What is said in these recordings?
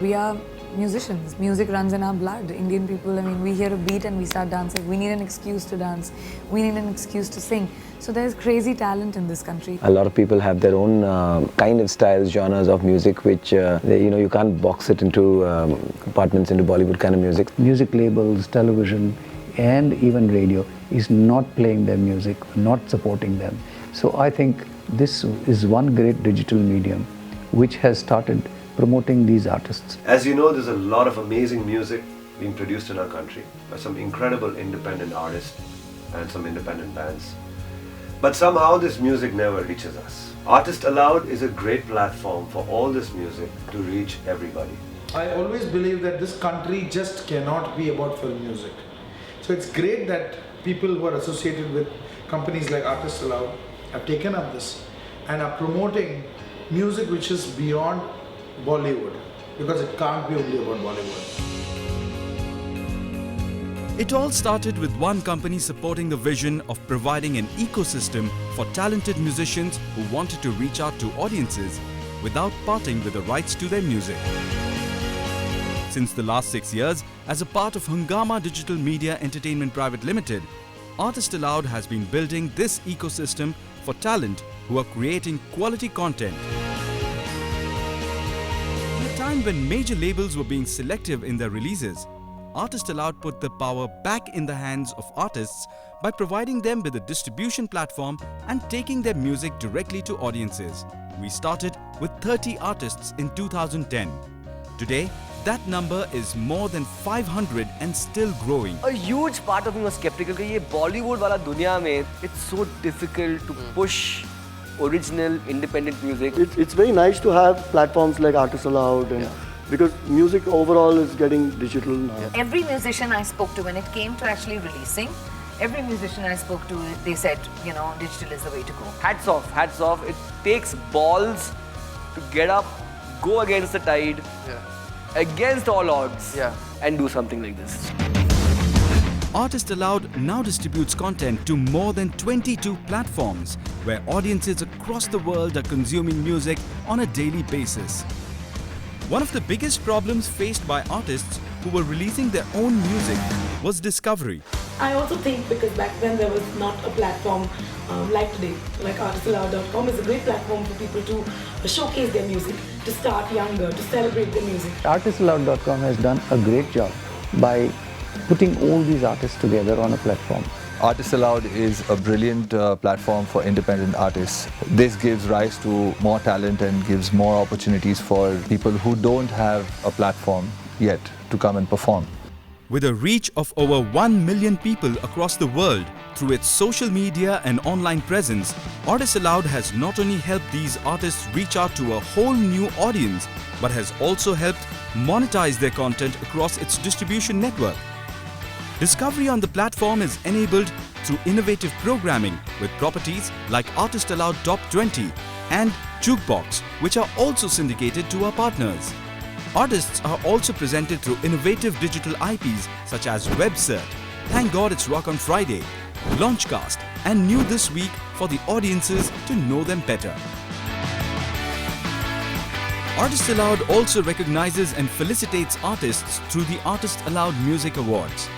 We are musicians. Music runs in our blood. Indian people, I mean, we hear a beat and we start dancing. We need an excuse to dance. We need an excuse to sing. So there's crazy talent in this country. A lot of people have their own kind of styles, genres of music, which you can't box it into compartments into Bollywood kind of music. Music labels, television, and even radio is not playing their music, not supporting them. So I think this is one great digital medium which has started promoting these artists. As you know, there's a lot of amazing music being produced in our country by some incredible independent artists and some independent bands. But somehow this music never reaches us. Artist Aloud is a great platform for all this music to reach everybody. I always believe that this country just cannot be about film music. So it's great that people who are associated with companies like Artist Aloud have taken up this and are promoting music which is beyond Bollywood, because it can't be only about Bollywood. It all started with one company supporting the vision of providing an ecosystem for talented musicians who wanted to reach out to audiences without parting with the rights to their music. Since the last 6 years, as a part of Hungama Digital Media Entertainment Private Limited, Artist Aloud has been building this ecosystem for talent who are creating quality content. In a time when major labels were being selective in their releases, Artist Aloud put the power back in the hands of artists by providing them with a distribution platform and taking their music directly to audiences. We started with 30 artists in 2010. Today, that number is more than 500 and still growing. A huge part of me was skeptical that in Bollywood wala dunya mein, it's so difficult to push original independent music. It's very nice to have platforms like Artist Aloud, and because music overall is getting digital now. Every musician I spoke to, when it came to actually releasing, every musician I spoke to, they said, digital is the way to go. Hats off. It takes balls to get up, go against the tide, against all odds, and do something like this. Artist Aloud now distributes content to more than 22 platforms where audiences across the world are consuming music on a daily basis. One of the biggest problems faced by artists who were releasing their own music was discovery. I also think because back then there was not a platform like today, like artistaloud.com is a great platform for people to showcase their music, to start younger, to celebrate their music. Artistaloud.com has done a great job by putting all these artists together on a platform. Artist Aloud is a brilliant platform for independent artists. This gives rise to more talent and gives more opportunities for people who don't have a platform yet to come and perform. With a reach of over 1 million people across the world through its social media and online presence, Artist Aloud has not only helped these artists reach out to a whole new audience, but has also helped monetize their content across its distribution network. Discovery on the platform is enabled through innovative programming with properties like Artist Aloud Top 20 and Jukebox, which are also syndicated to our partners. Artists are also presented through innovative digital IPs such as WebCert, Thank God It's Rock on Friday, Launchcast, and New This Week for the audiences to know them better. Artist Aloud also recognizes and felicitates artists through the Artist Aloud Music Awards.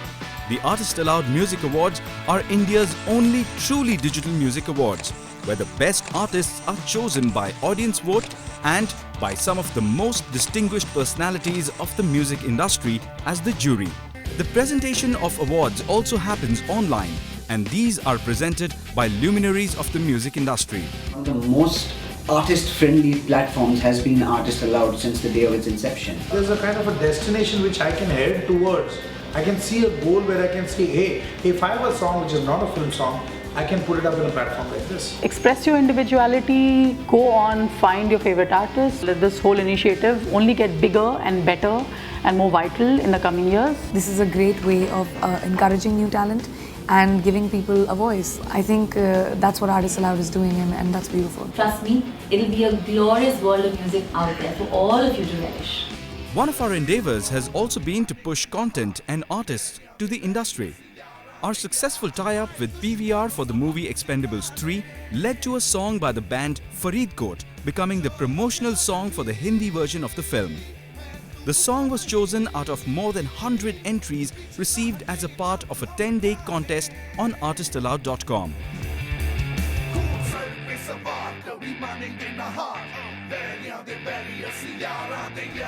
The Artist Aloud Music Awards are India's only truly digital music awards, where the best artists are chosen by audience vote and by some of the most distinguished personalities of the music industry as the jury. The presentation of awards also happens online, and these are presented by luminaries of the music industry. One of the most artist-friendly platforms has been Artist Aloud since the day of its inception. There's a kind of a destination which I can head towards. I can see a goal where I can say, hey, if I have a song which is not a film song, I can put it up in a platform like this. Express your individuality, go on, find your favorite artist. Let this whole initiative only get bigger and better and more vital in the coming years. This is a great way of encouraging new talent and giving people a voice. I think that's what Artist Aloud is doing, and that's beautiful. Trust me, it'll be a glorious world of music out there for all of you to relish. One of our endeavors has also been to push content and artists to the industry. Our successful tie-up with PVR for the movie Expendables 3 led to a song by the band Faridkot becoming the promotional song for the Hindi version of the film. The song was chosen out of more than 100 entries received as a part of a 10-day contest on artistallowed.com.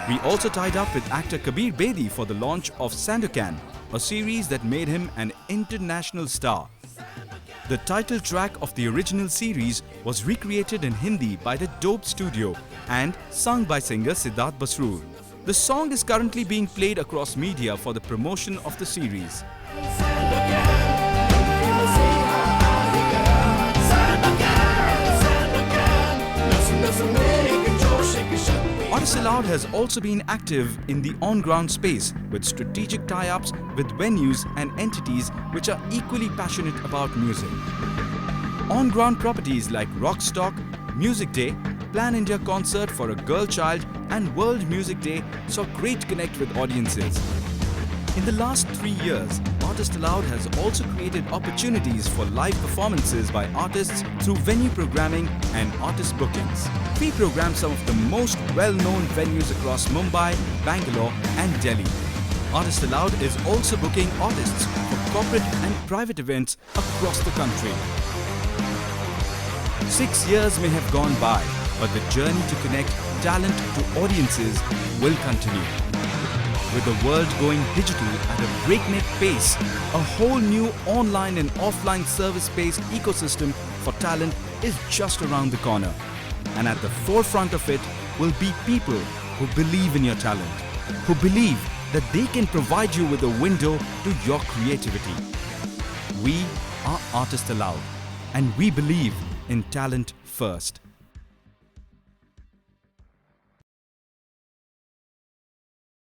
We also tied up with actor Kabir Bedi for the launch of Sandokan, a series that made him an international star. The title track of the original series was recreated in Hindi by the Dope Studio and sung by singer Siddharth Basroor. The song is currently being played across media for the promotion of the series. Artists Allowed has also been active in the on-ground space with strategic tie-ups with venues and entities which are equally passionate about music. On-ground properties like Rockstock, Music Day, Plan India Concert for a Girl Child and World Music Day saw great connect with audiences. In the last 3 years, Artists Allowed has also created opportunities for live performances by artists through venue programming and artist bookings. We program some of the most well-known venues across Mumbai, Bangalore and Delhi. Artists Allowed is also booking artists for corporate and private events across the country. 6 years may have gone by, but the journey to connect talent to audiences will continue. With the world going digital at a breakneck pace, a whole new online and offline service-based ecosystem for talent is just around the corner. And at the forefront of it will be people who believe in your talent, who believe that they can provide you with a window to your creativity. We are Artists Allowed, and we believe in talent first.